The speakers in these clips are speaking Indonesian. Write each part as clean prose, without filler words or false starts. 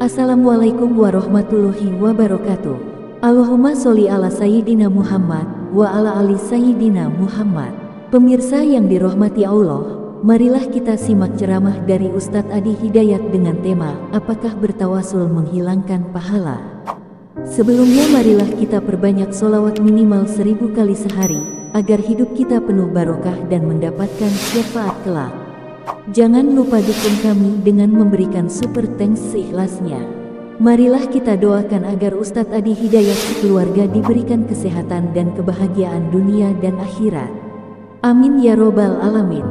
Assalamualaikum warahmatullahi wabarakatuh. Allahumma sholli ala Sayyidina Muhammad wa ala ali Sayyidina Muhammad. Pemirsa yang dirahmati Allah, marilah kita simak ceramah dari Ustadz Adi Hidayat dengan tema apakah bertawasul menghilangkan pahala. Sebelumnya marilah kita perbanyak sholawat minimal 1000 kali sehari, agar hidup kita penuh barokah dan mendapatkan syafaat kelak. Jangan lupa dukung kami dengan memberikan super thanks seikhlasnya. Marilah kita doakan agar Ustadz Adi Hidayat keluarga diberikan kesehatan dan kebahagiaan dunia dan akhirat. Amin ya robbal alamin.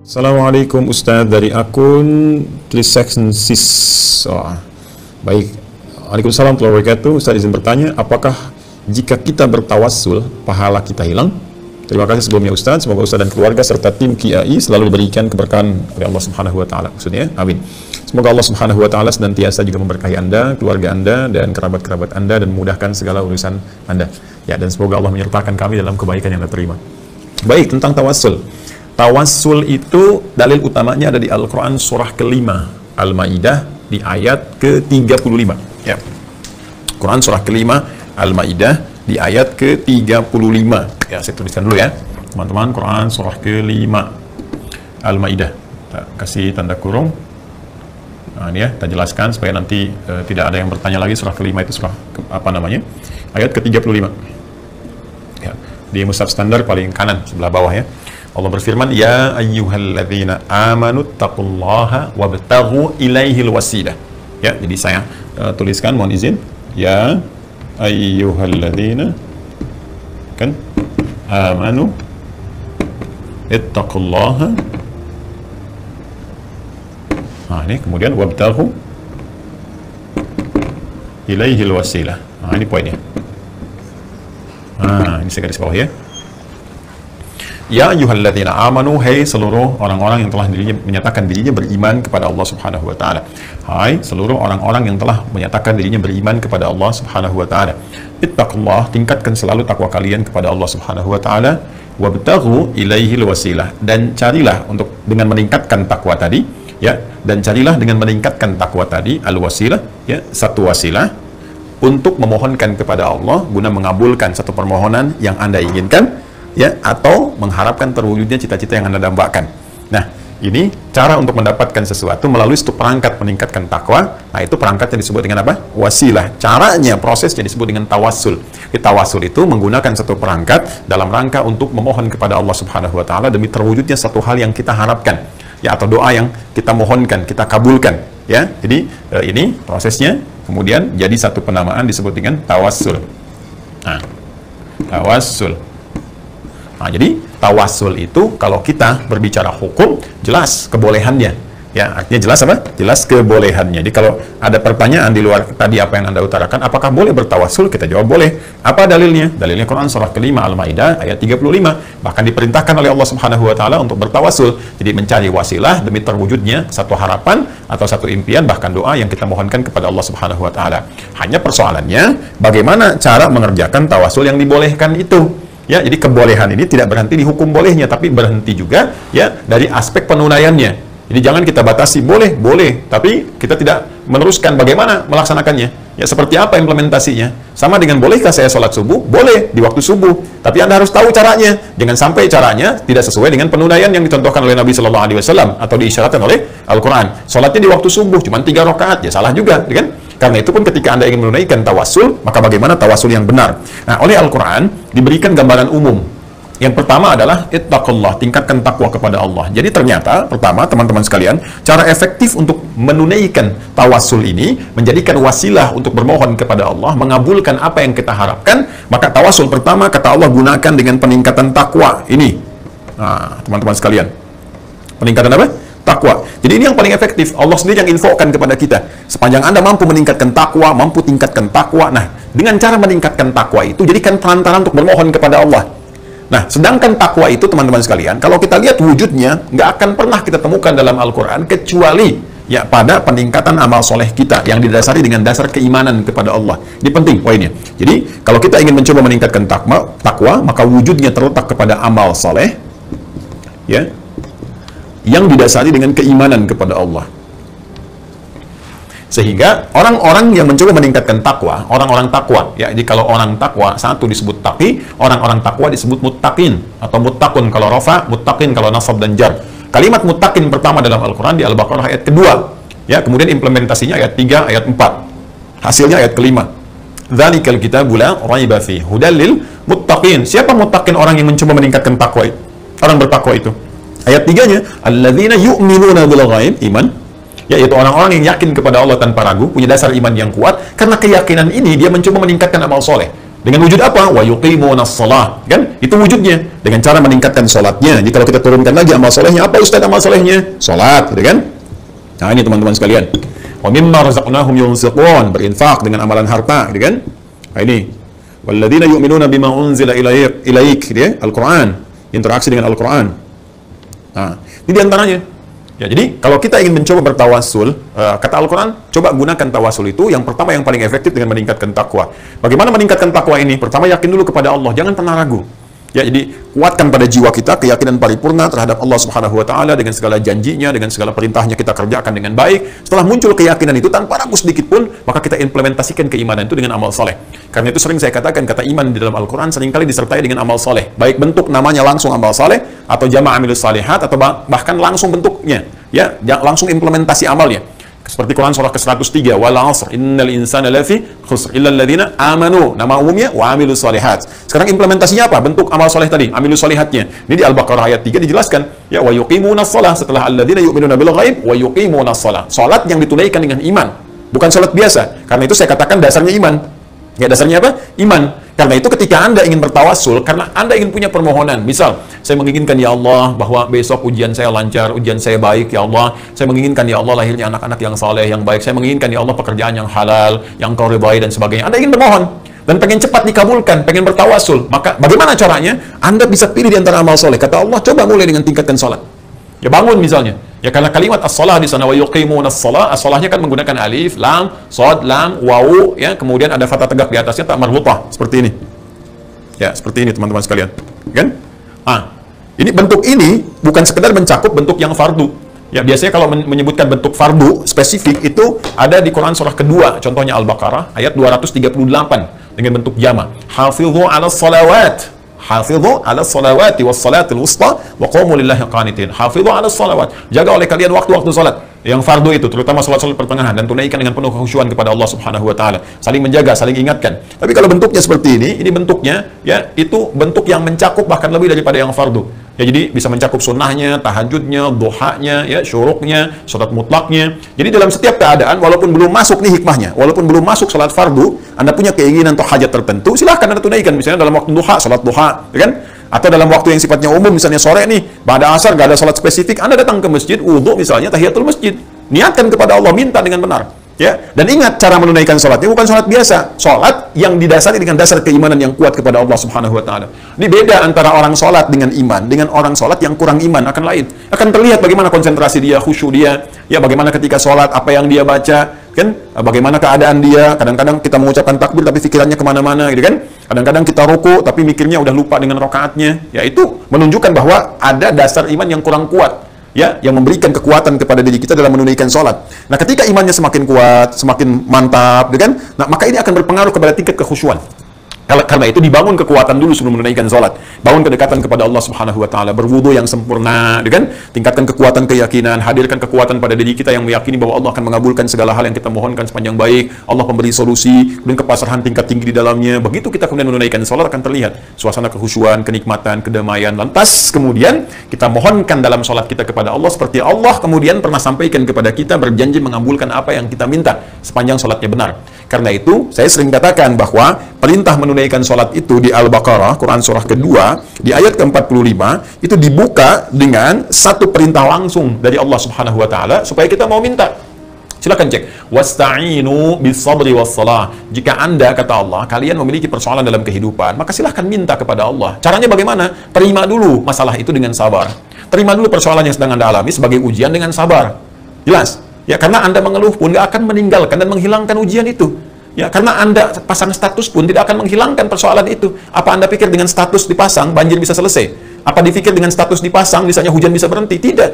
Assalamualaikum Ustadz, dari akun Tlisexen Sis. Baik, Waalaikumsalam warahmatullahi wabarakatuh. Ustadz izin bertanya, apakah jika kita bertawassul pahala kita hilang? Terima kasih sebelumnya Ustadz, semoga Ustadz dan keluarga serta tim KIAI selalu diberikan keberkahan oleh Allah Subhanahu wa taala. Maksudnya, amin. Semoga Allah Subhanahu wa taala senantiasa juga memberkahi Anda, keluarga Anda dan kerabat-kerabat Anda dan memudahkan segala urusan Anda. Ya, dan semoga Allah menyertakan kami dalam kebaikan yang Anda terima. Baik, tentang tawassul. Tawassul itu dalil utamanya ada di Al-Qur'an surah kelima Al-Maidah di ayat ke-35. Ya. Quran surah kelima Al-Maidah di ayat ke-35. Ya, saya tuliskan dulu ya teman-teman. Quran surah ke-5 Al-Maidah, kita kasih tanda kurung. Nah, ini ya, kita jelaskan supaya nanti tidak ada yang bertanya lagi. Surah ke-5 itu surah apa namanya? Ayat ke-35. Ya, di mushaf standar paling kanan sebelah bawah ya. Allah berfirman, ya ayyuhalladzina amanu taqullaha wabtaghu ilaihil wasilah. Ya, jadi saya tuliskan, mohon izin. Ya ayyuhalladzina kan amanu ittaqullaha. Nah, ini kemudian wabtaghu ilaihil wasilah. Nah, ini poinnya. Nah, ini saya garis bawah ya. Ya ayyuhalladzina amanu, hai seluruh orang-orang yang telah menyatakan dirinya beriman kepada Allah Subhanahu wa taala. Hai seluruh orang-orang yang telah menyatakan dirinya beriman kepada Allah Subhanahu wa taala. Ittaqullah, tingkatkan selalu takwa kalian kepada Allah Subhanahu wa taala. Wabtaghu ilaihil wasilah, dan carilah untuk dengan meningkatkan takwa tadi, ya, dan carilah dengan meningkatkan takwa tadi al-wasilah, ya, satu wasilah untuk memohonkan kepada Allah guna mengabulkan satu permohonan yang Anda inginkan, ya, atau mengharapkan terwujudnya cita-cita yang Anda dambakan. Nah, ini cara untuk mendapatkan sesuatu melalui satu perangkat meningkatkan takwa. Nah, itu perangkatnya disebut dengan apa? Wasilah. Caranya, prosesnya disebut dengan tawassul. Tawassul itu menggunakan satu perangkat dalam rangka untuk memohon kepada Allah Subhanahu wa taala demi terwujudnya satu hal yang kita harapkan, ya, atau doa yang kita mohonkan, kita kabulkan, ya. Jadi ini prosesnya kemudian jadi satu penamaan disebut dengan tawassul. Nah, tawassul. Nah, jadi tawassul itu kalau kita berbicara hukum jelas kebolehannya, ya, artinya jelas apa? Jelas kebolehannya. Jadi kalau ada pertanyaan di luar tadi apa yang Anda utarakan, apakah boleh bertawassul? Kita jawab boleh. Apa dalilnya? Dalilnya Quran surah kelima Al-Maidah ayat 35. Bahkan diperintahkan oleh Allah Subhanahu wa taala untuk bertawassul. Jadi mencari wasilah demi terwujudnya satu harapan atau satu impian, bahkan doa yang kita mohonkan kepada Allah Subhanahu wa taala. Hanya persoalannya bagaimana cara mengerjakan tawassul yang dibolehkan itu. Ya, jadi kebolehan ini tidak berhenti di hukum bolehnya, tapi berhenti juga, ya, dari aspek penunaiannya. Jadi jangan kita batasi boleh, tapi kita tidak meneruskan bagaimana melaksanakannya. Ya, seperti apa implementasinya? Sama dengan bolehkah saya sholat subuh? Boleh di waktu subuh, tapi Anda harus tahu caranya. Jangan sampai caranya tidak sesuai dengan penunaian yang dicontohkan oleh Nabi Shallallahu Alaihi Wasallam atau diisyaratkan oleh Al-Quran. Sholatnya di waktu subuh cuma 3 rakaat, ya salah juga, kan? Karena itu pun ketika Anda ingin menunaikan tawassul, maka bagaimana tawassul yang benar? Nah, oleh Al-Quran diberikan gambaran umum. Yang pertama adalah ittaqullah, tingkatkan takwa kepada Allah. Jadi ternyata, pertama teman-teman sekalian, cara efektif untuk menunaikan tawassul ini, menjadikan wasilah untuk bermohon kepada Allah, mengabulkan apa yang kita harapkan, maka tawassul pertama, kata Allah, gunakan dengan peningkatan takwa. Ini, nah, teman-teman sekalian, peningkatan apa? Takwa. Jadi ini yang paling efektif. Allah sendiri yang infokan kepada kita. Sepanjang Anda mampu meningkatkan takwa, mampu tingkatkan takwa. Nah, dengan cara meningkatkan takwa itu, jadikan perantara untuk bermohon kepada Allah. Nah, sedangkan takwa itu, teman-teman sekalian, kalau kita lihat wujudnya, nggak akan pernah kita temukan dalam Al-Quran, kecuali ya pada peningkatan amal soleh kita, yang didasari dengan dasar keimanan kepada Allah. Ini penting poinnya. Jadi, kalau kita ingin mencoba meningkatkan takwa, maka wujudnya terletak kepada amal soleh, ya, yang didasari dengan keimanan kepada Allah. Sehingga orang-orang yang mencoba meningkatkan takwa, orang-orang takwa, ya, jadi kalau orang takwa, satu disebut taqi, orang-orang takwa disebut muttaqin, atau muttaqun kalau rafa, muttaqin kalau nasab dan jar. Kalimat muttaqin pertama dalam Al-Quran di Al-Baqarah ayat kedua, ya, kemudian implementasinya ayat 3, ayat 4. Hasilnya ayat kelima. Dzalikal kitabu la raiba fihi hudal lil muttaqin. Siapa muttaqin? Orang yang mencoba meningkatkan takwa itu. Orang bertakwa itu. Ayat 3-nya, alladzina yu'minuna bil ghaib, iman, yaitu orang-orang yang yakin kepada Allah tanpa ragu, punya dasar iman yang kuat. Karena keyakinan ini dia mencoba meningkatkan amal soleh. Dengan wujud apa? Wa yuqimunas shalah. Kan? Itu wujudnya. Dengan cara meningkatkan sholatnya. Jadi kalau kita turunkan lagi amal solehnya, apa Ustaz amal solehnya? Sholat, gitu kan? Nah, ini teman-teman sekalian. Wa mimma razaqnahum yunfiqun, berinfak dengan amalan harta, gitu kan? Nah, ini. Walladzina yu'minuna bima unzila ilaik, gitu ya? Al-Quran. Interaksi dengan Al-Quran. Nah, ini diantaranya. Ya, jadi kalau kita ingin mencoba bertawasul, kata Al-Quran, coba gunakan tawasul itu. Yang pertama yang paling efektif dengan meningkatkan takwa. Bagaimana meningkatkan takwa ini? Pertama, yakin dulu kepada Allah, jangan pernah ragu. Ya, jadi kuatkan pada jiwa kita keyakinan paripurna terhadap Allah Subhanahu wa taala dengan segala janjinya, dengan segala perintahnya kita kerjakan dengan baik. Setelah muncul keyakinan itu tanpa ragu sedikit pun, maka kita implementasikan keimanan itu dengan amal soleh. Karena itu sering saya katakan, kata iman di dalam Al-Quran seringkali disertai dengan amal soleh. Baik bentuk namanya langsung amal soleh, atau jama' amilus salihat, atau bahkan langsung bentuknya, ya, langsung implementasi amalnya. Seperti Quran surah ke-103, wal 'asr innal insana lafi khusr illa alladziina amanu, nama umumnya wa amilus shalihat. Sekarang implementasinya apa? Bentuk amal soleh tadi, amilus shalihatnya. Ini di Al-Baqarah ayat 3 dijelaskan, ya, wa yuqimunas shalah, setelah alladziina yu'minuna bil ghaib wa yuqimunas shalah. Salat yang ditunaikan dengan iman, bukan salat biasa. Karena itu saya katakan dasarnya iman. Ya, dasarnya apa? Iman. Karena itu ketika Anda ingin bertawasul, karena Anda ingin punya permohonan, misal, saya menginginkan ya Allah bahwa besok ujian saya lancar, ujian saya baik ya Allah, saya menginginkan ya Allah lahirnya anak-anak yang saleh, yang baik, saya menginginkan ya Allah pekerjaan yang halal, yang Kau ridhai dan sebagainya. Anda ingin bermohon dan pengen cepat dikabulkan, pengen bertawasul, maka bagaimana caranya? Anda bisa pilih di antara amal soleh. Kata Allah, coba mulai dengan tingkatkan salat. Ya, bangun misalnya. Ya, karena kalimat as-salah di sana, wa yuqimunas shalah, as-salahnya kan menggunakan alif, lam, shad, lam, wawu, ya, kemudian ada fathah tegak di atasnya, tak marbutah, seperti ini. Ya, seperti ini teman-teman sekalian. Kan? Ini bentuk ini bukan sekedar mencakup bentuk yang fardu. Ya, biasanya kalau menyebutkan bentuk fardu spesifik itu ada di Quran surah kedua, contohnya Al-Baqarah ayat 238 dengan bentuk jama. Hafidhu 'alas salawat. Hafidhu 'alas salawati was salatil wusta wa qumu lillahi qanitin. Hafidhu 'alas salawat. Jaga oleh kalian waktu-waktu salat yang fardu itu, terutama salat-salat pertengahan, dan tunaikan dengan penuh kekhusyuan kepada Allah Subhanahu wa taala. Saling menjaga, saling ingatkan. Tapi kalau bentuknya seperti ini bentuknya, ya, itu bentuk yang mencakup bahkan lebih daripada yang fardu. Ya, jadi bisa mencakup sunnahnya, tahajudnya, duhanya, ya, syuruknya, salat mutlaknya. Jadi dalam setiap keadaan, walaupun belum masuk nih hikmahnya, walaupun belum masuk salat fardu, Anda punya keinginan atau hajat tertentu, silahkan Anda tunaikan. Misalnya dalam waktu duha, salat duha, ya kan? Atau dalam waktu yang sifatnya umum, misalnya sore nih, pada asar gak ada salat spesifik, Anda datang ke masjid, wudhu misalnya, tahiyatul masjid, niatkan kepada Allah, minta dengan benar. Ya, dan ingat cara menunaikan sholatnya bukan sholat biasa, sholat yang didasari dengan dasar keimanan yang kuat kepada Allah Subhanahu wa taala. Ini beda antara orang sholat dengan iman dengan orang sholat yang kurang iman, akan lain. Akan terlihat bagaimana konsentrasi dia, khusyuk dia, ya, bagaimana ketika sholat apa yang dia baca, kan? Bagaimana keadaan dia. Kadang-kadang kita mengucapkan takbir tapi pikirannya kemana-mana, gitu kan? Kadang-kadang kita ruku tapi mikirnya udah lupa dengan rakaatnya. Ya, itu menunjukkan bahwa ada dasar iman yang kurang kuat. Ya, yang memberikan kekuatan kepada diri kita dalam menunaikan sholat. Nah, ketika imannya semakin kuat, semakin mantap, kan? Nah, maka ini akan berpengaruh kepada tingkat kekhusyuan. Karena itu dibangun kekuatan dulu sebelum menunaikan sholat. Bangun kedekatan kepada Allah Subhanahu wa taala, berwudu yang sempurna, kan? Tingkatkan kekuatan keyakinan, hadirkan kekuatan pada diri kita yang meyakini bahwa Allah akan mengabulkan segala hal yang kita mohonkan sepanjang baik. Allah pemberi solusi, kemudian kepasrahan tingkat tinggi di dalamnya. Begitu kita kemudian menunaikan sholat akan terlihat suasana kekhusyuan, kenikmatan, kedamaian. Lantas kemudian kita mohonkan dalam sholat kita kepada Allah seperti Allah kemudian pernah sampaikan kepada kita, berjanji mengabulkan apa yang kita minta sepanjang sholatnya benar. Karena itu saya sering katakan bahwa perintah menunaikan sholat itu di Al-Baqarah, Quran surah kedua, di ayat ke-45, itu dibuka dengan satu perintah langsung dari Allah Subhanahu wa taala supaya kita mau minta. Silakan cek. Wasta'inu bis-sabri was-shalah. Jika Anda, kata Allah, kalian memiliki persoalan dalam kehidupan, maka silahkan minta kepada Allah. Caranya bagaimana? Terima dulu masalah itu dengan sabar. Terima dulu persoalan yang sedang Anda alami sebagai ujian dengan sabar. Jelas? Ya, karena Anda mengeluh pun nggak akan meninggalkan dan menghilangkan ujian itu. Ya, karena Anda pasang status pun tidak akan menghilangkan persoalan itu. Apa Anda pikir dengan status dipasang banjir bisa selesai? Apa dipikir dengan status dipasang misalnya hujan bisa berhenti? Tidak.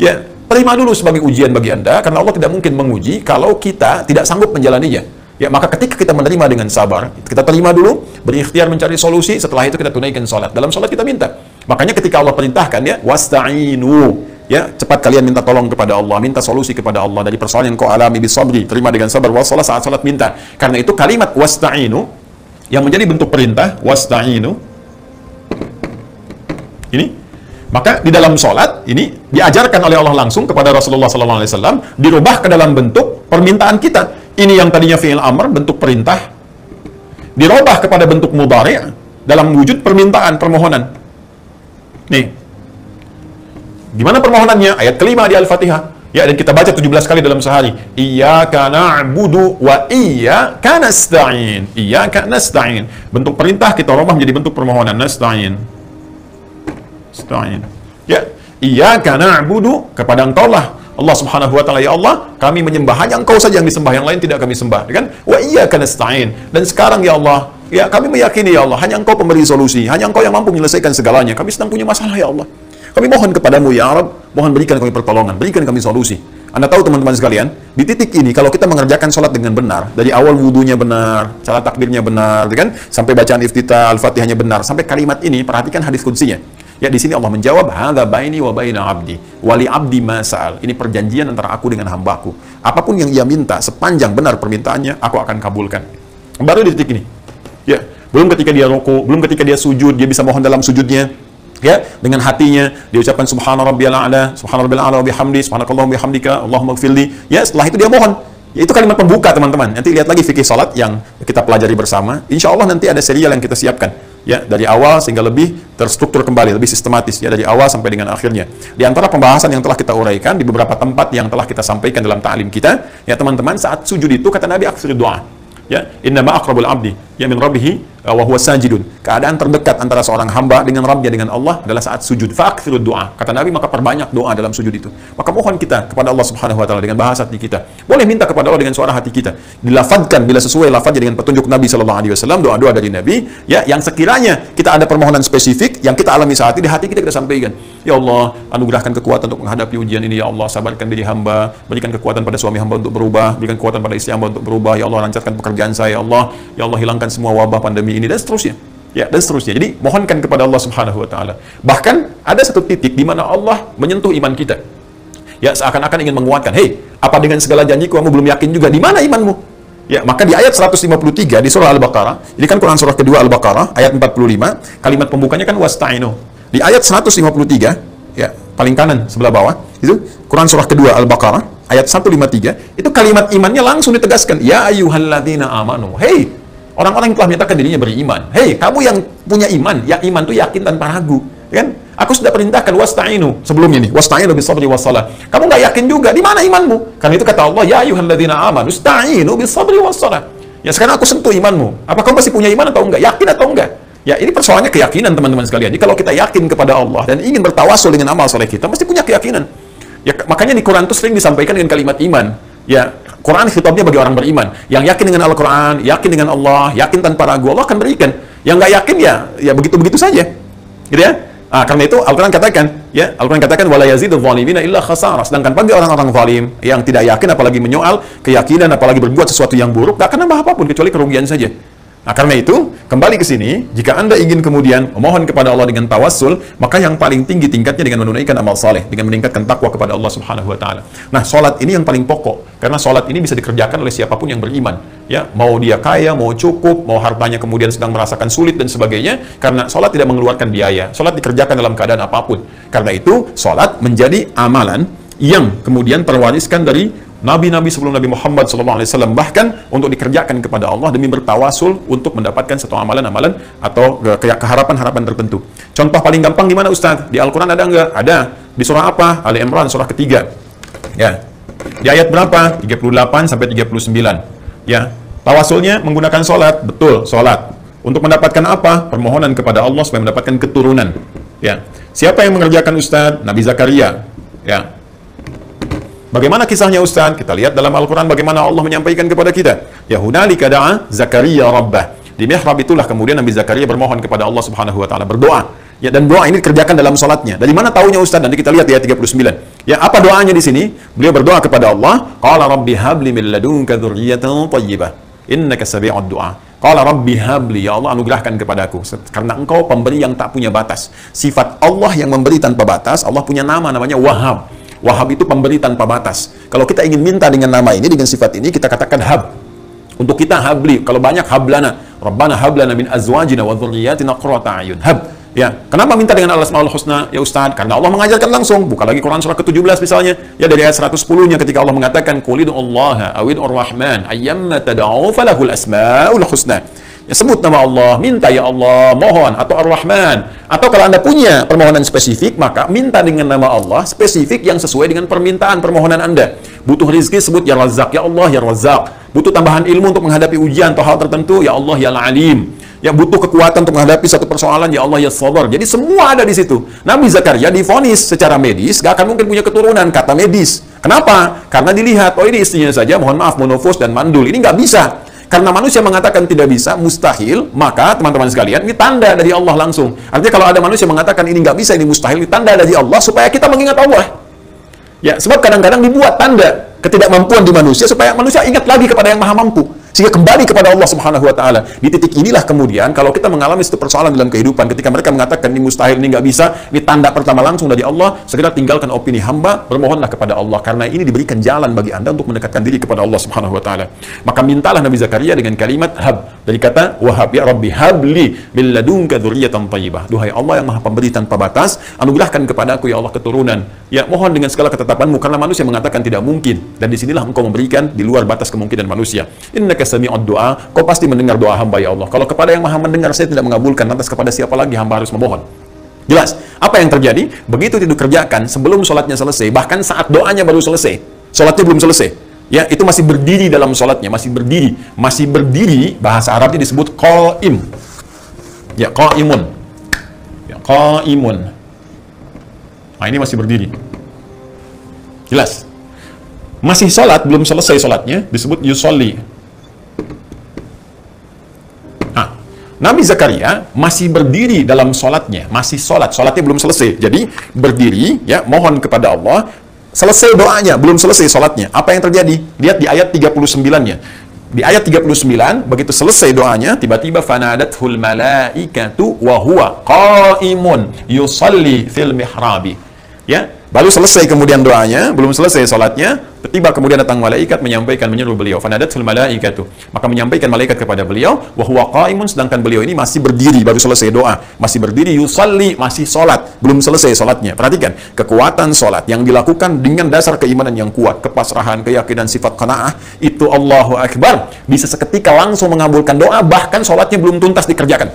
Ya, terima dulu sebagai ujian bagi Anda, karena Allah tidak mungkin menguji kalau kita tidak sanggup menjalaninya. Ya, maka ketika kita menerima dengan sabar, kita terima dulu, berikhtiar mencari solusi, setelah itu kita tunaikan sholat. Dalam sholat kita minta. Makanya ketika Allah perintahkan, ya, wasta'inu, ya, cepat kalian minta tolong kepada Allah, minta solusi kepada Allah dari persoalan yang kau alami bisabri, terima dengan sabar, wassalah, saat sholat minta. Karena itu kalimat wasta'inu yang menjadi bentuk perintah, wasta'inu ini, maka di dalam sholat ini diajarkan oleh Allah langsung kepada Rasulullah SAW, dirubah ke dalam bentuk permintaan kita. Ini yang tadinya fi'il amr, bentuk perintah, dirubah kepada bentuk mudhari' dalam wujud permintaan, permohonan. Nih, gimana permohonannya? Ayat kelima di Al-Fatihah. Ya, dan kita baca 17 kali dalam sehari. Iyyaka na'budu wa iyyaka nasta'in. Iyyaka nasta'in. Bentuk perintah kita rubah menjadi bentuk permohonan. Nasta'in. Nasta'in. Ya, iyyaka na'budu, kepada Engkau lah Allah Subhanahu wa taala, ya Allah, kami menyembah, hanya Engkau saja yang disembah, yang lain tidak kami sembah, kan? Wa iyyaka nasta'in. Dan sekarang ya Allah, ya kami meyakini ya Allah, hanya Engkau pemberi solusi, hanya Engkau yang mampu menyelesaikan segalanya. Kami sedang punya masalah ya Allah. Kami mohon kepadamu ya Rabb, mohon berikan kami pertolongan, berikan kami solusi. Anda tahu teman-teman sekalian, di titik ini kalau kita mengerjakan sholat dengan benar, dari awal wudunya benar, cara takbirnya benar, kan? Sampai bacaan iftitah, Al-Fatihahnya benar, sampai kalimat ini, perhatikan hadis qudsinya. Ya, di sini Allah menjawab, hadza baini wa baina abdi, wali abdi ma sa'al. Ini perjanjian antara aku dengan hambaku. Apapun yang ia minta, sepanjang benar permintaannya, aku akan kabulkan. Baru di titik ini. Ya, belum ketika dia rukuk, belum ketika dia sujud, dia bisa mohon dalam sujudnya. Ya, dengan hatinya dia ucapkan subhana rabbiyal a'la, subhana rabbiyal a'la wa bihamdi, subhanakallahumma bihamdika, Allahumma ighfirli. Ya, setelah itu dia mohon. Ya, itu kalimat pembuka, teman-teman. Nanti lihat lagi fikih salat yang kita pelajari bersama. Insya Allah nanti ada serial yang kita siapkan. Ya, dari awal sehingga lebih terstruktur kembali, lebih sistematis, ya, dari awal sampai dengan akhirnya. Di antara pembahasan yang telah kita uraikan di beberapa tempat yang telah kita sampaikan dalam ta'lim kita, ya teman-teman, saat sujud itu kata Nabi akhir doa. Ya, innama aqrabul abdi ya min rabbihi wa huwa sajidun. Keadaan terdekat antara seorang hamba dengan Rabbnya, dengan Allah adalah saat sujud. Fa'akthirud doa. Kata Nabi, maka perbanyak doa dalam sujud itu. Maka mohon kita kepada Allah Subhanahu wa taala dengan bahasa hati kita. Boleh minta kepada Allah dengan suara hati kita. Dilafadzkan bila sesuai lafadznya dengan petunjuk Nabi sallallahu alaihi wasallam, doa-doa dari Nabi, ya, yang sekiranya kita ada permohonan spesifik yang kita alami saat ini, di hati kita sampaikan. Ya Allah, anugerahkan kekuatan untuk menghadapi ujian ini, ya Allah, sabarkan diri hamba, berikan kekuatan pada suami hamba untuk berubah, berikan kekuatan pada istri hamba untuk berubah, ya Allah, lancarkan pekerjaan saya, ya Allah, hilangkan semua wabah pandemi ini, dan seterusnya. Ya, dan seterusnya. Jadi, mohonkan kepada Allah Subhanahu wa taala. Bahkan ada satu titik di mana Allah menyentuh iman kita. Ya, seakan-akan ingin menguatkan, "Hei, apa dengan segala janjiku kamu belum yakin juga? Di mana imanmu?" Ya, maka di ayat 153 di surah Al-Baqarah, ini kan Quran surah kedua Al-Baqarah, ayat 45, kalimat pembukanya kan wasta'inu. Di ayat 153, ya, paling kanan sebelah bawah, itu Quran surah kedua Al-Baqarah, ayat 153, itu kalimat imannya langsung ditegaskan. Ya ayyuhalladzina amanu. Hei, orang-orang yang telah menyatakan dirinya beriman. Hei, kamu yang punya iman, ya iman itu yakin tanpa ragu. Kan? Aku sudah perintahkan wasta'inu sebelumnya nih, wasta'inu bisabri wassalah. Kamu nggak yakin juga, di mana imanmu? Karena itu kata Allah, ya ayyuhalladzina amanu, ista'inu bisabri wassalah. Ya, sekarang aku sentuh imanmu. Apa kamu masih punya iman atau enggak? Yakin atau enggak? Ya, ini persoalannya keyakinan, teman-teman sekalian. Jadi kalau kita yakin kepada Allah dan ingin bertawasul dengan amal soleh kita, mesti punya keyakinan. Ya, makanya di Quran itu sering disampaikan dengan kalimat iman. Ya, Quran khitabnya bagi orang beriman. Yang yakin dengan Al-Quran, yakin dengan Allah, yakin tanpa ragu, Allah akan berikan. Yang nggak yakin, ya begitu-begitu saja. Gitu ya. Karena itu Al-Quran katakan, ya, Al-Quran katakan wala yazidul zalimina illa khasara. Sedangkan bagi orang-orang zalim yang tidak yakin, apalagi menyoal keyakinan, apalagi berbuat sesuatu yang buruk, nggak akan nambah apapun kecuali kerugian saja. Karena itu, kembali ke sini, jika Anda ingin kemudian memohon kepada Allah dengan tawassul, maka yang paling tinggi tingkatnya dengan menunaikan amal saleh, dengan meningkatkan takwa kepada Allah Subhanahu wa taala. Nah, salat ini yang paling pokok, karena salat ini bisa dikerjakan oleh siapapun yang beriman. Ya, mau dia kaya, mau cukup, mau hartanya kemudian sedang merasakan sulit dan sebagainya, karena salat tidak mengeluarkan biaya. Salat dikerjakan dalam keadaan apapun. Karena itu, salat menjadi amalan yang kemudian terwariskan dari Nabi-Nabi sebelum Nabi Muhammad SAW, bahkan untuk dikerjakan kepada Allah demi bertawasul untuk mendapatkan satu amalan-amalan atau keharapan-harapan tertentu. Contoh paling gampang di mana, Ustaz? Di Al-Quran ada nggak? Ada. Di surah apa? Ali Imran, surah ketiga. Ya. Di ayat berapa? 38 sampai 39. Ya. Tawasulnya menggunakan sholat. Betul, sholat. Untuk mendapatkan apa? Permohonan kepada Allah supaya mendapatkan keturunan. Ya. Siapa yang mengerjakan, Ustaz? Nabi Zakaria. Ya. Bagaimana kisahnya, Ustaz? Kita lihat dalam Al-Quran bagaimana Allah menyampaikan kepada kita. Ya hunalika da'a Zakaria rabbah. Di mihrab itulah kemudian Nabi Zakaria bermohon kepada Allah Subhanahu wa taala, berdoa. Ya, dan doa ini dikerjakan dalam sholatnya. Dari mana taunya Ustaz? Nanti kita lihat ya 39. Ya, apa doanya di sini? Beliau berdoa kepada Allah, qala rabbi habli min ladunka dzurriyyatan thayyibah innaka sami'ud du'a. Qala rabbi habli, ya Allah anugerahkan kepadaku karena engkau pemberi yang tak punya batas. Sifat Allah yang memberi tanpa batas. Allah punya nama namanya Wahhab. Wahhab itu pemberi tanpa batas. Kalau kita ingin minta dengan nama ini, dengan sifat ini, kita katakan hab. Untuk kita habli, kalau banyak hablana, Rabbana hablana min azwajina wa dzurriyyatina qurrata a'yun. Hab. Ya, kenapa minta dengan al-asmaul husna ya Ustaz? Karena Allah mengajarkan langsung. Buka lagi Quran surah ke-17 misalnya, ya dari ayat 110-nya ketika Allah mengatakan qul ud'ullaha aw ud'ur rahman ayyamma tad'u falahul asmaul husna. Ya, sebut nama Allah, minta ya Allah, mohon, atau Ar-Rahman. Atau kalau Anda punya permohonan spesifik, maka minta dengan nama Allah spesifik yang sesuai dengan permintaan permohonan Anda. Butuh rezeki, sebut ya Razzaq, ya Allah ya Razzaq. Butuh tambahan ilmu untuk menghadapi ujian atau hal tertentu, ya Allah ya Al-Alim. Ya, butuh kekuatan untuk menghadapi satu persoalan, ya Allah ya Sabar. Jadi semua ada di situ. Nabi Zakaria divonis secara medis, gak akan mungkin punya keturunan, kata medis. Kenapa? Karena dilihat, oh ini istrinya saja, mohon maaf, monofos dan mandul. Ini nggak bisa. Karena manusia mengatakan tidak bisa, mustahil, maka teman-teman sekalian, ini tanda dari Allah langsung. Artinya kalau ada manusia mengatakan ini nggak bisa, ini mustahil, ini tanda dari Allah supaya kita mengingat Allah. Ya, sebab kadang-kadang dibuat tanda ketidakmampuan di manusia supaya manusia ingat lagi kepada yang maha mampu. Sehingga kembali kepada Allah Subhanahu wa Ta'ala. Di titik inilah kemudian, kalau kita mengalami satu persoalan dalam kehidupan, ketika mereka mengatakan ini mustahil, ini nggak bisa, ini tanda pertama langsung dari Allah, segera tinggalkan opini hamba, bermohonlah kepada Allah, karena ini diberikan jalan bagi Anda untuk mendekatkan diri kepada Allah Subhanahu wa Ta'ala. Maka mintalah Nabi Zakaria dengan kalimat hab, dari kata Wahhab, ya Rabbi habli min ladunka dzurriyyatan thayyibah. Duhai Allah yang maha pemberi tanpa batas, anugerahkan kepadaku ya Allah keturunan. Ya, mohon dengan segala ketetapanmu, karena manusia mengatakan tidak mungkin, dan disinilah engkau memberikan di luar batas kemungkinan manusia. Innaka sami'ud du'a, kau pasti mendengar doa hamba ya Allah. Kalau kepada yang maha mendengar saya tidak mengabulkan, lantas kepada siapa lagi hamba harus memohon? Jelas. Apa yang terjadi? Begitu itu dikerjakan sebelum sholatnya selesai, bahkan saat doanya baru selesai, sholatnya belum selesai, ya itu masih berdiri dalam sholatnya, masih berdiri, bahasa Arabnya disebut qa'im. Ya, qa'imun. Ya, qa'imun. Nah, ini masih berdiri. Jelas. Masih sholat, belum selesai sholatnya, disebut yusolli. Nah, Nabi Zakaria masih berdiri dalam sholatnya, masih sholatnya belum selesai. Jadi, berdiri, ya, mohon kepada Allah, selesai doanya, belum selesai sholatnya. Apa yang terjadi? Lihat di ayat 39-nya. Di ayat 39, begitu selesai doanya, tiba-tiba fanadathul malaikatu wa huwa qa'imun yusalli fil mihrabi. Ya, baru selesai kemudian doanya, belum selesai sholatnya, tiba kemudian datang malaikat menyampaikan, menyuruh beliau, fanadathul malaikatu, maka menyampaikan malaikat kepada beliau, wa huwa qa'imun, sedangkan beliau ini masih berdiri, baru selesai doa, masih berdiri, yusalli, masih sholat, belum selesai sholatnya. Perhatikan, kekuatan sholat yang dilakukan dengan dasar keimanan yang kuat, kepasrahan, keyakinan, sifat qanaah, itu Allahu Akbar, bisa seketika langsung mengabulkan doa, bahkan sholatnya belum tuntas dikerjakan.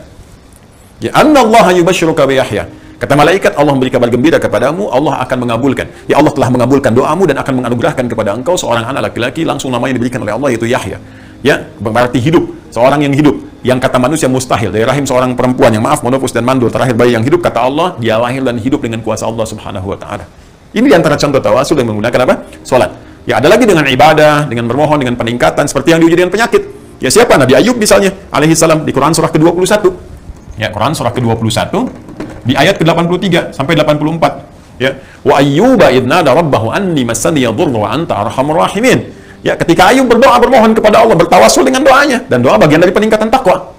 Ya, annallaha yubashshiruka bi Yahya. Kata malaikat, Allah memberi kabar gembira kepadamu, Allah akan mengabulkan. Ya, Allah telah mengabulkan doamu dan akan menganugerahkan kepada engkau seorang anak laki-laki, langsung namanya diberikan oleh Allah, yaitu Yahya. Ya, berarti hidup, seorang yang hidup, yang kata manusia mustahil, dari rahim seorang perempuan yang maaf, monofos dan mandul, terakhir bayi yang hidup, kata Allah, dia lahir dan hidup dengan kuasa Allah Subhanahu wa Ta'ala. Ini diantara contoh tawasul yang menggunakan apa? Sholat. Ya, ada lagi dengan ibadah, dengan bermohon, dengan peningkatan, seperti yang diuji dengan penyakit. Ya, siapa? Nabi Ayub misalnya, alaihi salam, di Quran surah ke-21. Ya, Quran surah ke-21, di ayat ke-83 sampai 84. Ya, wa ayyuba idnada rabbahu anni massaniya dhurru wa anta arhamur rahimin. Ya, ketika Ayub berdoa, bermohon kepada Allah, bertawasul dengan doanya, dan doa bagian dari peningkatan takwa.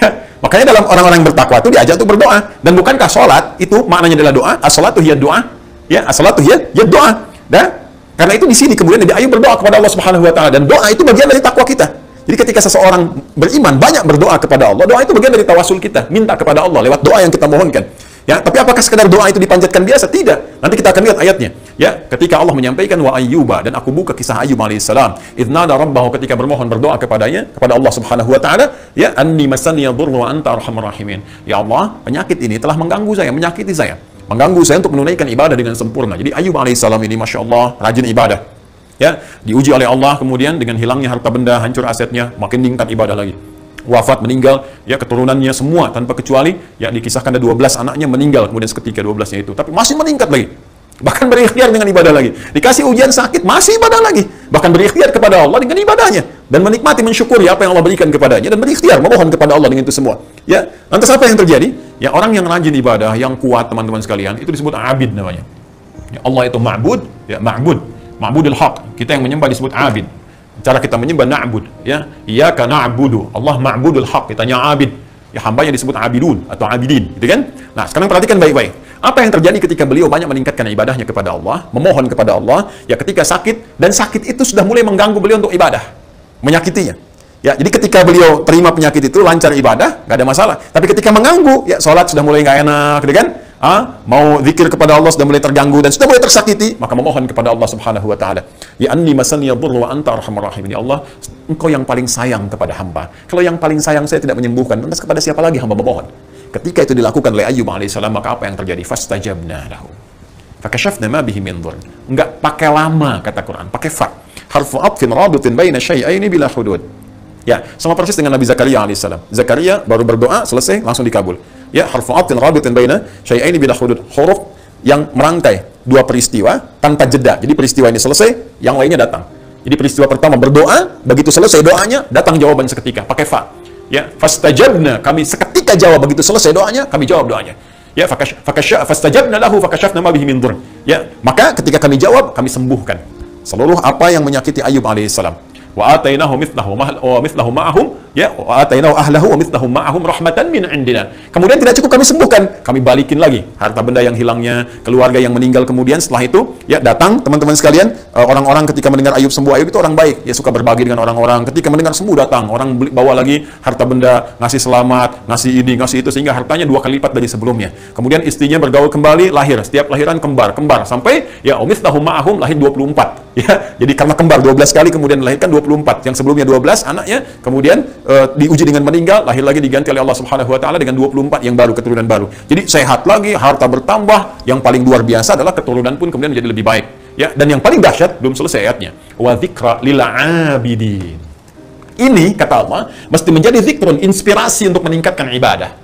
Ya, makanya dalam orang-orang yang bertakwa itu diajak untuk berdoa. Dan bukankah sholat itu maknanya adalah doa? As-sholatu hiya doa. Ya, as-sholatu hiya doa. Dan karena itu di sini kemudian Nabi Ayub berdoa kepada Allah Subhanahu wa Ta'ala, dan doa itu bagian dari takwa kita. Jadi ketika seseorang beriman banyak berdoa kepada Allah, doa itu bagian dari tawasul kita, minta kepada Allah lewat doa yang kita mohonkan. Ya, tapi apakah sekedar doa itu dipanjatkan biasa? Tidak. Nanti kita akan lihat ayatnya. Ya, ketika Allah menyampaikan wa ayyuba, dan aku buka kisah Ayyub alaihissalam, idnada rabbahu, ketika bermohon berdoa kepadanya, kepada Allah Subhanahu wa Ta'ala, ya, anni massaniya dhurru wa anta arhamur rahimin. Ya Allah, penyakit ini telah mengganggu saya, menyakiti saya, mengganggu saya untuk menunaikan ibadah dengan sempurna. Jadi Ayyub alaihissalam ini masya Allah rajin ibadah. Ya, diuji oleh Allah, kemudian dengan hilangnya harta benda, hancur asetnya, makin meningkat ibadah lagi. Wafat, meninggal, ya, keturunannya semua tanpa kecuali, ya, dikisahkan ada 12 anaknya meninggal kemudian seketika 12-nya itu, tapi masih meningkat lagi, bahkan berikhtiar dengan ibadah lagi. Dikasih ujian sakit, masih ibadah lagi, bahkan berikhtiar kepada Allah dengan ibadahnya. dan menikmati, mensyukuri apa yang Allah berikan kepadanya dan berikhtiar memohon kepada Allah dengan itu semua. Ya, lantas apa yang terjadi? Ya, orang yang rajin ibadah, yang kuat teman-teman sekalian, itu disebut abid namanya. Ya, Allah itu ma'bud, ya ma'budul haq. Kita yang menyembah disebut abid. Cara kita menyembah na'bud, ya. Iyyaka na'budu. Allah ma'budul haq, kitanya abid. Ya, hambanya disebut abidun atau abidin, gitu kan? Nah, sekarang perhatikan baik-baik. Apa yang terjadi ketika beliau banyak meningkatkan ibadahnya kepada Allah, memohon kepada Allah, ya ketika sakit, dan sakit itu sudah mulai mengganggu beliau untuk ibadah, menyakitinya. Ya, jadi ketika beliau terima penyakit itu, lancar ibadah, nggak ada masalah. Tapi ketika mengganggu, ya sholat sudah mulai nggak enak, gitu kan? Mau zikir kepada Allah sudah mulai terganggu dan sudah mulai tersakiti, maka memohon kepada Allah Subhanahu wa taala. Ya anni masani yadhurru wa anta arhamur rahimin. Ya Allah, Engkau yang paling sayang kepada hamba. Kalau yang paling sayang saya tidak menyembuhkan, lantas kepada siapa lagi hamba memohon? Ketika itu dilakukan oleh Ayyub alaihissalam, maka apa yang terjadi? Fastajabna lahu. Fakashafna ma bihi min dhurr. Enggak pakai lama kata Quran, pakai fa. Harfu atfin rabitin baina syai'aini bila hudud. Ya, sama persis dengan Nabi Zakaria alaihissalam. Zakaria baru berdoa, selesai, langsung dikabul. Ya, harfu atfin rabitin baina syai'aini bila hudud. Huruf yang merangkai dua peristiwa tanpa jeda. Jadi peristiwa ini selesai, yang lainnya datang. Jadi peristiwa pertama berdoa, begitu selesai doanya, datang jawaban seketika, pakai fa. Ya, fastajabna, kami seketika jawab, begitu selesai doanya, kami jawab doanya. Ya, fastajabna lahu fakashafna ma bihi min dhurr. Ya, maka ketika kami jawab, kami sembuhkan seluruh apa yang menyakiti Ayyub alaihissalam. Wa atainahu mithlahu ma'ahum, ya, wa atainahu ahlahu wa mithlahu ma'ahum rahmatan min indina. Kemudian tidak cukup kami sembuhkan, kami balikin lagi harta benda yang hilangnya, keluarga yang meninggal. Kemudian setelah itu, ya, datang teman-teman sekalian, orang-orang ketika mendengar Ayyub sembuh. Ayyub itu orang baik, ya, suka berbagi dengan orang-orang. Ketika mendengar sembuh, datang orang bawa lagi harta benda, ngasih selamat, ngasih ini, ngasih itu, sehingga hartanya 2 kali lipat dari sebelumnya. Kemudian istrinya bergaul kembali, lahir, setiap lahiran kembar sampai ya mithlahu ma'ahum lahir 24. Ya, jadi karena kembar 12 kali kemudian dilahirkan 24. Yang sebelumnya 12 anaknya, kemudian diuji dengan meninggal, lahir lagi diganti oleh Allah Subhanahu wa taala dengan 24 yang baru, keturunan baru. Jadi sehat lagi, harta bertambah, yang paling luar biasa adalah keturunan pun kemudian menjadi lebih baik. Ya, dan yang paling dahsyat belum selesai ayatnya. Wa dzikra lil abidin. Ini kata Allah mesti menjadi zikrun, inspirasi untuk meningkatkan ibadah.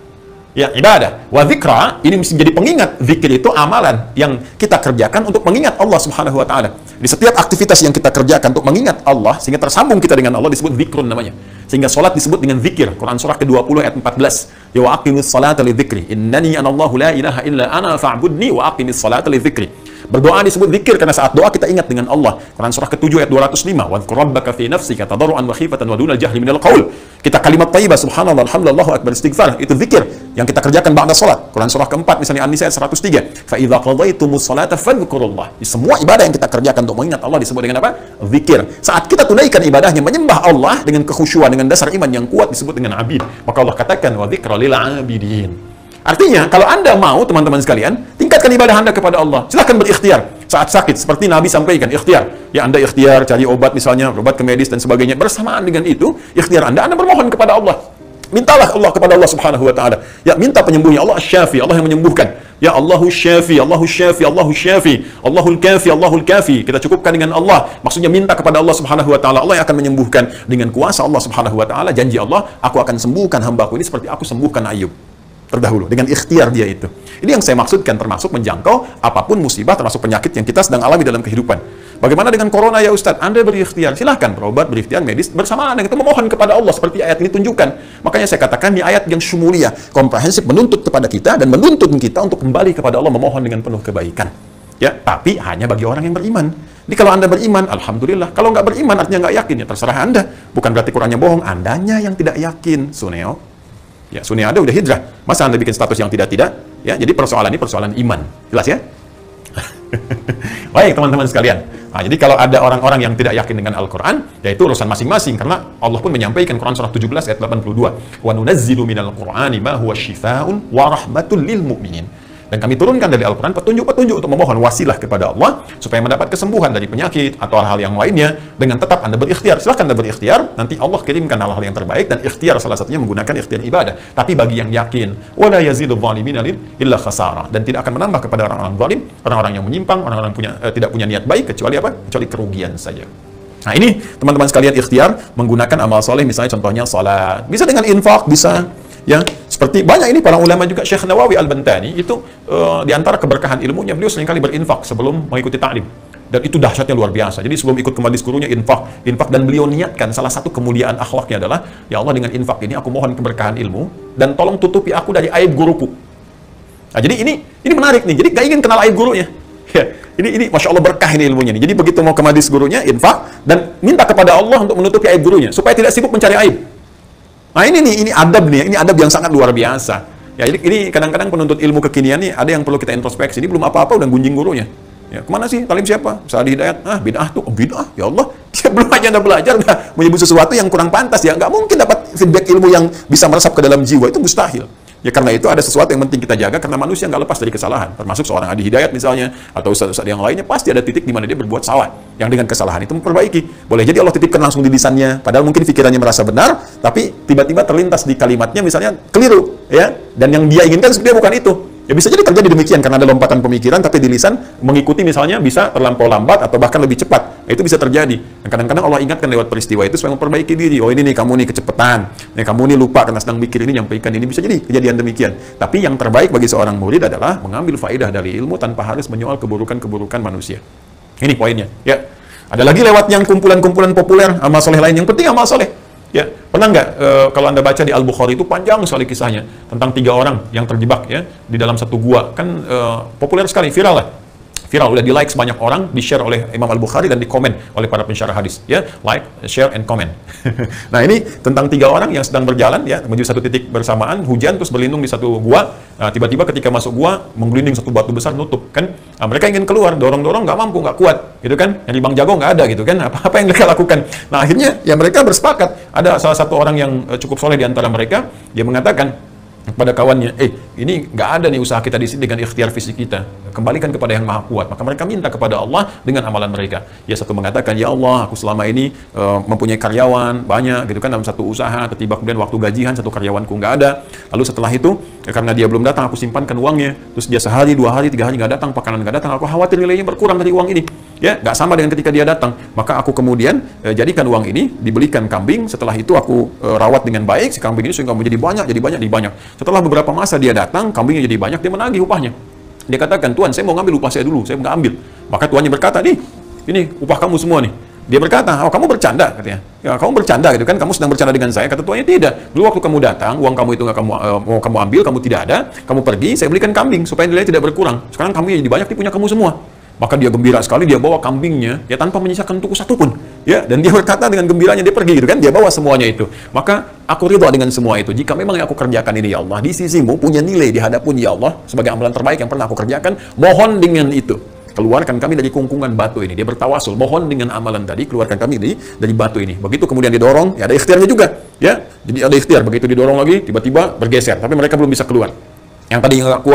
Ya, ibadah. Wa dzikra ini mesti menjadi pengingat. Zikir itu amalan yang kita kerjakan untuk mengingat Allah Subhanahu wa taala. Di setiap aktivitas yang kita kerjakan untuk mengingat Allah sehingga tersambung kita dengan Allah disebut zikrun namanya. Sehingga salat disebut dengan zikir. Quran surah ke-20 ayat 14. Ya wa aqimis salata lidzikri. Innani anallahu la ilaha illa ana fa'budni wa aqimis salata lidzikri. Berdoa disebut zikir karena saat doa kita ingat dengan Allah. Quran surah ke-7 ayat 205. Wadhkur rabbaka fi nafsika tadarruan wa khifatan wa dunal jahri minal qaul. Kita kalimat thayyibah subhanallah alhamdulillah Allahu akbar istighfar, itu zikir yang kita kerjakan ba'da salat. Quran surah ke-4 misalnya An-Nisa ayat 103. Fa idza qadaytumus salata fadhkurullah. Di semua ibadah yang kita kerjakan untuk mengingat Allah disebut dengan apa? Zikir. Saat kita tunaikan ibadahnya menyembah Allah dengan kekhusyuan, dengan dasar iman yang kuat disebut dengan abid. Maka Allah katakan wa dzikra lil abidin. Artinya, kalau Anda mau, teman-teman sekalian, tingkatkan ibadah Anda kepada Allah. Silahkan berikhtiar. Saat sakit, seperti Nabi sampaikan, ikhtiar. Ya, Anda ikhtiar, cari obat misalnya, obat ke medis dan sebagainya. Bersamaan dengan itu, ikhtiar Anda bermohon kepada Allah. Mintalah Allah kepada Allah Subhanahu wa taala. Ya, minta penyembuhnya. Allah Asy-Syafi, Allah yang menyembuhkan. Ya Allahu Syafi, Allahu Syafi, Allahu Syafi, Allahul Kafi, Allahul Kafi. Kita cukupkan dengan Allah. Maksudnya minta kepada Allah Subhanahu wa taala. Allah yang akan menyembuhkan dengan kuasa Allah Subhanahu wa taala. Janji Allah, aku akan sembuhkan hambaku ini seperti aku sembuhkan Ayyub terdahulu, dengan ikhtiar dia itu. Ini yang saya maksudkan, termasuk menjangkau apapun musibah, termasuk penyakit yang kita sedang alami dalam kehidupan. Bagaimana dengan corona ya Ustadz? Anda berikhtiar, silahkan berobat, berikhtiar medis, bersamaan dengan itu memohon kepada Allah seperti ayat ini tunjukkan. Makanya saya katakan ini ayat yang syumuliyah, komprehensif, menuntut kepada kita dan menuntut kita untuk kembali kepada Allah memohon dengan penuh kebaikan. Ya, tapi hanya bagi orang yang beriman. Jadi kalau Anda beriman, alhamdulillah. Kalau nggak beriman artinya nggak yakin, ya terserah Anda. Bukan berarti Qurannya bohong, Andanya yang tidak yakin, Suneo. Ya, Sunni ada udah hijrah. Masa Anda bikin status yang tidak-tidak? Ya, jadi persoalan ini persoalan iman. Jelas ya? Baik, teman-teman sekalian. Nah, jadi kalau ada orang-orang yang tidak yakin dengan Al-Quran, yaitu urusan masing-masing. Karena Allah pun menyampaikan Quran surah 17 ayat 82. Wa nunazzilu minal Qur'ani ma huwa syifaa'un wa rahmatul lil mu'minin. Dan kami turunkan dari Al-Quran petunjuk-petunjuk untuk memohon wasilah kepada Allah supaya mendapat kesembuhan dari penyakit atau hal-hal yang lainnya dengan tetap Anda berikhtiar. Silahkan Anda berikhtiar, nanti Allah kirimkan hal-hal yang terbaik, dan ikhtiar salah satunya menggunakan ikhtiar ibadah. Tapi bagi yang yakin, wala yazidu dhalimina illa khasara, dan tidak akan menambah kepada orang-orang zalim, orang-orang yang menyimpang, orang-orang tidak punya niat baik, kecuali apa? Kecuali kerugian saja. Nah, ini teman-teman sekalian ikhtiar menggunakan amal soleh, misalnya contohnya salat. Bisa dengan infak, bisa. Ya, seperti banyak ini para ulama juga. Syekh Nawawi Al-Bantani itu di antara keberkahan ilmunya, beliau seringkali berinfak sebelum mengikuti ta'lim. Dan itu dahsyatnya luar biasa. Jadi sebelum ikut ke majelis gurunya infak, dan beliau niatkan salah satu kemuliaan akhlaknya adalah, ya Allah dengan infak ini aku mohon keberkahan ilmu dan tolong tutupi aku dari aib guruku. Nah, jadi ini menarik nih. Jadi gak ingin kenal aib gurunya. Ya, ini masya Allah berkah ini ilmunya nih. Jadi begitu mau ke majelis gurunya infak dan minta kepada Allah untuk menutupi aib gurunya supaya tidak sibuk mencari aib. Nah ini adab nih, ini adab yang sangat luar biasa. Ya, jadi ini kadang-kadang penuntut ilmu kekinian nih ada yang perlu kita introspeksi. Ini belum apa-apa udah gunjing gurunya. Ya, kemana sih talim siapa? Saadi Hidayat. Bid'ah tuh. Bid'ah. Ya Allah, dia belum aja anda belajar udah menyebut sesuatu yang kurang pantas. Ya nggak mungkin dapat feedback ilmu yang bisa meresap ke dalam jiwa, itu mustahil. Ya karena itu ada sesuatu yang penting kita jaga, karena manusia nggak lepas dari kesalahan. Termasuk seorang Adi Hidayat misalnya, atau ustaz-ustaz yang lainnya, pasti ada titik di mana dia berbuat salah. Yang dengan kesalahan itu memperbaiki. Boleh jadi Allah titipkan langsung di lisannya, padahal mungkin pikirannya merasa benar, tapi tiba-tiba terlintas di kalimatnya misalnya keliru, ya. Dan yang dia inginkan sebenarnya bukan itu. Ya bisa jadi terjadi demikian karena ada lompatan pemikiran, tapi di lisan mengikuti misalnya bisa terlampau lambat atau bahkan lebih cepat. Nah, itu bisa terjadi. Dan kadang-kadang Allah ingatkan lewat peristiwa itu supaya memperbaiki diri. Oh ini nih kamu nih kecepatan, nih kamu nih lupa karena sedang mikir ini, nyampaikan ini, bisa jadi kejadian demikian. Tapi yang terbaik bagi seorang murid adalah mengambil faedah dari ilmu tanpa harus menyoal keburukan-keburukan manusia. Ini poinnya. Ya, ada lagi lewat yang kumpulan-kumpulan populer amal soleh lain. Yang penting amal soleh. Ya, pernah nggak kalau anda baca di Al-Bukhari itu panjang sekali kisahnya tentang 3 orang yang terjebak ya di dalam satu gua, kan populer sekali, viral lah. Viral, udah di-like sebanyak orang, di-share oleh Imam Al-Bukhari dan di-komen oleh para pensyarah hadis. Ya, like, share, and comment. Nah, ini tentang 3 orang yang sedang berjalan ya menuju satu titik bersamaan, hujan terus berlindung di satu gua. Nah, tiba-tiba ketika masuk gua menggelinding satu batu besar nutup kan. Nah, mereka ingin keluar, dorong-dorong nggak mampu, nggak kuat, gitu kan? Yang di Bang Jago nggak ada gitu kan? Apa yang mereka lakukan? Nah, akhirnya ya mereka bersepakat. Ada salah satu orang yang cukup soleh di antara mereka, dia mengatakan kepada kawannya, ini nggak ada nih usaha kita di sini dengan ikhtiar fisik kita, kembalikan kepada yang maha kuat. Maka mereka minta kepada Allah dengan amalan mereka. Ya, satu mengatakan, ya Allah, aku selama ini mempunyai karyawan banyak gitu kan dalam satu usaha, tiba kemudian waktu gajian satu karyawanku nggak ada. Lalu setelah itu karena dia belum datang, aku simpankan uangnya. Terus dia sehari, 2 hari, 3 hari nggak datang, pakanan nggak datang, aku khawatir nilainya berkurang dari uang ini. Ya, nggak sama dengan ketika dia datang. Maka aku kemudian jadikan uang ini, dibelikan kambing. Setelah itu aku rawat dengan baik si kambing ini sehingga menjadi banyak, jadi banyak. Setelah beberapa masa dia datang, kambingnya jadi banyak, dia menagih upahnya. Dia katakan, Tuan, saya mau ngambil upah saya dulu, saya nggak ambil. Maka tuannya berkata, nih, ini upah kamu semua nih. Dia berkata, oh kamu bercanda, katanya. Ya, kamu bercanda gitu kan, kamu sedang bercanda dengan saya. Kata tuannya, tidak. Dulu waktu kamu datang, uang kamu itu nggak mau kamu ambil, kamu tidak ada, kamu pergi, saya belikan kambing supaya nilainya tidak berkurang. Sekarang kambingnya jadi banyak, dia punya kamu semua. Maka dia gembira sekali, dia bawa kambingnya ya tanpa menyisakan tuku satu pun. Ya, dan dia berkata dengan gembiranya dia pergi gitu kan, dia bawa semuanya itu. Maka aku ridha dengan semua itu. Jika memang yang aku kerjakan ini ya Allah di sisimu punya nilai di hadapun ya Allah sebagai amalan terbaik yang pernah aku kerjakan, mohon dengan itu keluarkan kami dari kungkungan batu ini. Dia bertawasul, mohon dengan amalan tadi keluarkan kami dari batu ini. Begitu kemudian didorong, ya ada ikhtiarnya juga, ya. Jadi ada ikhtiar, begitu didorong lagi tiba-tiba bergeser, tapi mereka belum bisa keluar. Yang tadi nggak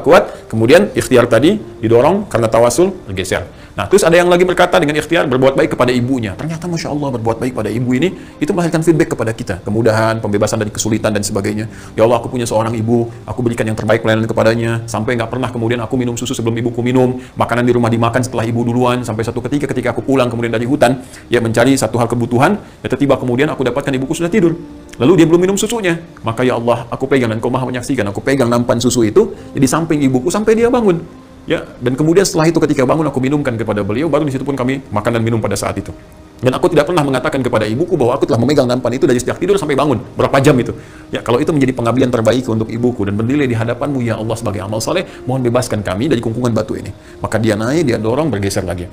kuat, kemudian ikhtiar tadi didorong karena tawasul bergeser. Nah, terus ada yang lagi berkata dengan ikhtiar berbuat baik kepada ibunya. Ternyata Masya Allah berbuat baik pada ibu ini itu melahirkan feedback kepada kita, kemudahan, pembebasan dari kesulitan dan sebagainya. Ya Allah, aku punya seorang ibu, aku berikan yang terbaik pelayanan kepadanya, sampai nggak pernah kemudian aku minum susu sebelum ibuku minum, makanan di rumah dimakan setelah ibu duluan, sampai satu ketika aku pulang kemudian dari hutan, ya mencari satu hal kebutuhan, ya tiba-tiba kemudian aku dapatkan ibuku sudah tidur. Lalu dia belum minum susunya. Maka ya Allah, aku pegang dan kau maha menyaksikan, aku pegang nampan susu itu di samping ibuku sampai dia bangun. Ya, dan kemudian setelah itu ketika bangun aku minumkan kepada beliau, baru di situ pun kami makan dan minum pada saat itu. Dan aku tidak pernah mengatakan kepada ibuku bahwa aku telah memegang nampan itu dari sejak tidur sampai bangun, berapa jam itu. Ya, kalau itu menjadi pengabdian terbaik untuk ibuku dan bernilai di hadapanmu ya Allah sebagai amal saleh, mohon bebaskan kami dari kungkungan batu ini. Maka dia naik, dia dorong, bergeser lagi.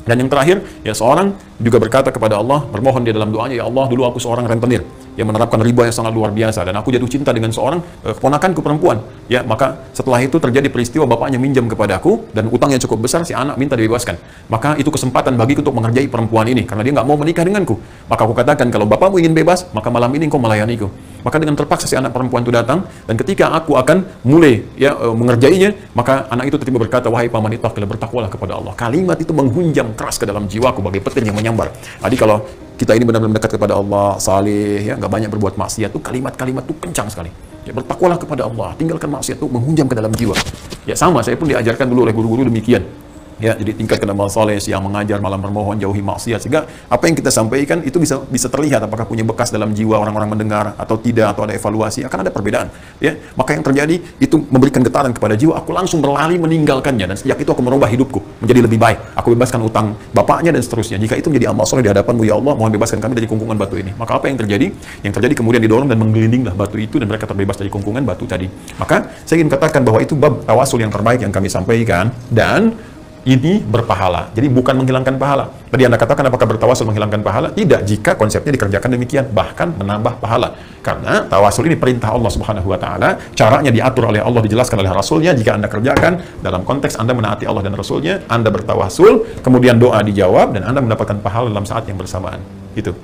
Dan yang terakhir, ya seorang juga berkata kepada Allah, bermohon dia dalam doanya, ya Allah, dulu aku seorang rentenir yang menerapkan riba yang sangat luar biasa, dan aku jatuh cinta dengan seorang keponakanku perempuan. Ya, maka setelah itu terjadi peristiwa bapaknya minjam kepadaku dan utangnya cukup besar, si anak minta dibebaskan. Maka itu kesempatan bagiku untuk mengerjai perempuan ini karena dia nggak mau menikah denganku. Maka aku katakan, kalau bapakmu ingin bebas, maka malam ini engkau melayaniku. Maka dengan terpaksa si anak perempuan itu datang, dan ketika aku akan mulai mengerjainya, maka anak itu tiba-tiba berkata, wahai paman ittaqillah, bertakwalah kepada Allah. Kalimat itu menghunjam keras ke dalam jiwaku bagai petir yang menyambar. Jadi kalau kita ini benar-benar dekat kepada Allah, saleh, ya nggak banyak berbuat maksiat, tuh kalimat-kalimat tuh kencang sekali. Ya, bertakwalah kepada Allah, tinggalkan maksiat, tuh menghunjam ke dalam jiwa. Ya sama, saya pun diajarkan dulu oleh guru-guru demikian. Ya, jadi tingkatkan amal soleh, siang mengajar, malam bermohon, jauhi maksiat, sehingga apa yang kita sampaikan itu bisa terlihat apakah punya bekas dalam jiwa orang-orang mendengar atau tidak, atau ada evaluasi. Akan ada perbedaan, ya. Maka yang terjadi itu memberikan getaran kepada jiwa. Aku langsung berlari meninggalkannya, dan sejak itu aku merubah hidupku menjadi lebih baik. Aku bebaskan utang bapaknya dan seterusnya. Jika itu menjadi amal soleh di hadapanmu, ya Allah, mohon bebaskan kami dari kungkungan batu ini. Maka apa yang terjadi? Yang terjadi kemudian didorong dan menggelindinglah batu itu, dan mereka terbebas dari kungkungan batu tadi. Maka saya ingin katakan bahwa itu bab tawasul yang terbaik yang kami sampaikan, dan ini berpahala. Jadi bukan menghilangkan pahala. Tadi Anda katakan apakah bertawasul menghilangkan pahala? Tidak, jika konsepnya dikerjakan demikian, bahkan menambah pahala. Karena tawasul ini perintah Allah Subhanahu wa taala, caranya diatur oleh Allah, dijelaskan oleh Rasulnya. Jika Anda kerjakan dalam konteks Anda menaati Allah dan Rasulnya, Anda bertawasul, kemudian doa dijawab, dan Anda mendapatkan pahala dalam saat yang bersamaan. Gitu.